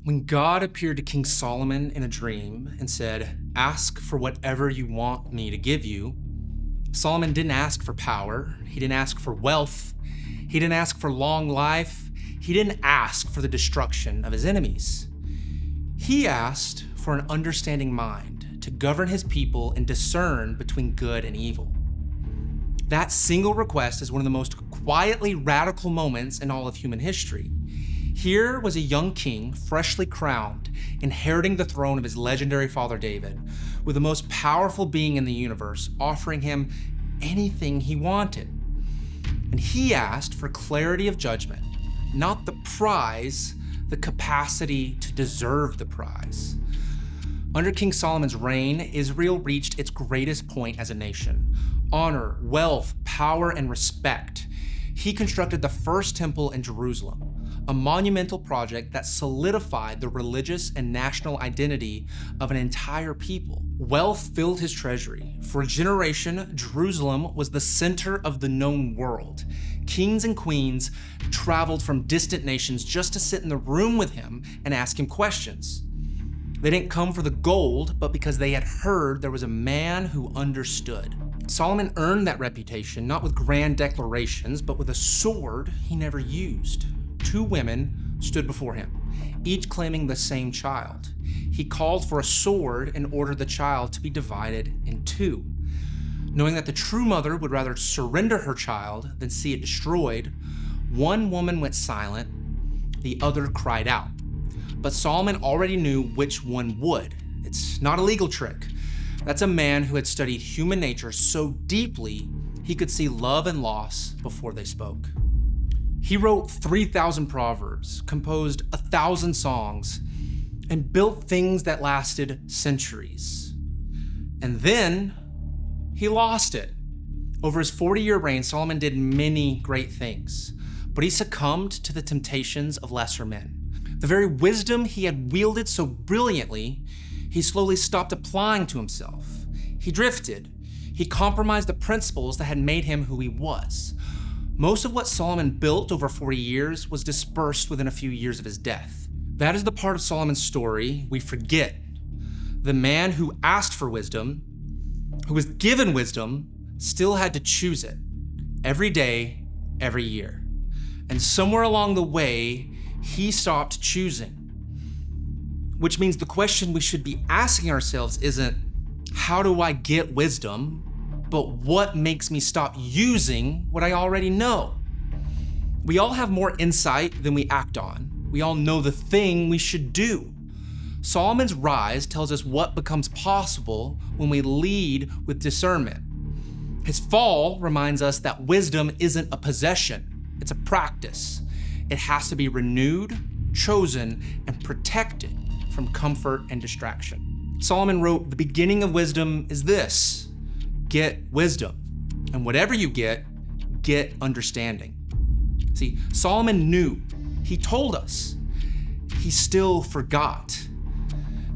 When God appeared to King Solomon in a dream and said, "Ask for whatever you want me to give you," Solomon didn't ask for power. He didn't ask for wealth. He didn't ask for long life. He didn't ask for the destruction of his enemies. He asked for an understanding mind to govern his people and discern between good and evil. That single request is one of the most quietly radical moments in all of human history. Here was a young king, freshly crowned, inheriting the throne of his legendary father David, with the most powerful being in the universe offering him anything he wanted. And he asked for clarity of judgment, not the prize, the capacity to deserve the prize. Under King Solomon's reign, Israel reached its greatest point as a nation: honor, wealth, power, and respect. He constructed the first temple in Jerusalem, a monumental project that solidified the religious and national identity of an entire people. Wealth filled his treasury. For a generation, Jerusalem was the center of the known world. Kings and queens traveled from distant nations just to sit in the room with him and ask him questions. They didn't come for the gold, but because they had heard there was a man who understood. Solomon earned that reputation not with grand declarations, but with a sword he never used. Two women stood before him, each claiming the same child. He called for a sword and ordered the child to be divided in two. Knowing that the true mother would rather surrender her child than see it destroyed, one woman went silent, the other cried out. But Solomon already knew which one would. It's not a legal trick. That's a man who had studied human nature so deeply he could see love and loss before they spoke. He wrote 3,000 proverbs, composed 1,000 songs, and built things that lasted centuries. And then he lost it. Over his 40-year reign, Solomon did many great things, but he succumbed to the temptations of lesser men. The very wisdom he had wielded so brilliantly, he slowly stopped applying to himself. He drifted. He compromised the principles that had made him who he was. Most of what Solomon built over 40 years was dispersed within a few years of his death. That is the part of Solomon's story we forget. The man who asked for wisdom, who was given wisdom, still had to choose it every day, every year. And somewhere along the way, he stopped choosing. Which means the question we should be asking ourselves isn't, how do I get wisdom? But what makes me stop using what I already know? We all have more insight than we act on. We all know the thing we should do. Solomon's rise tells us what becomes possible when we lead with discernment. His fall reminds us that wisdom isn't a possession, it's a practice. It has to be renewed, chosen, and protected from comfort and distraction. Solomon wrote, "The beginning of wisdom is this: get wisdom. And whatever you get understanding." See, Solomon knew. He told us. He still forgot.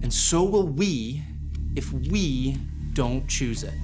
And so will we if we don't choose it.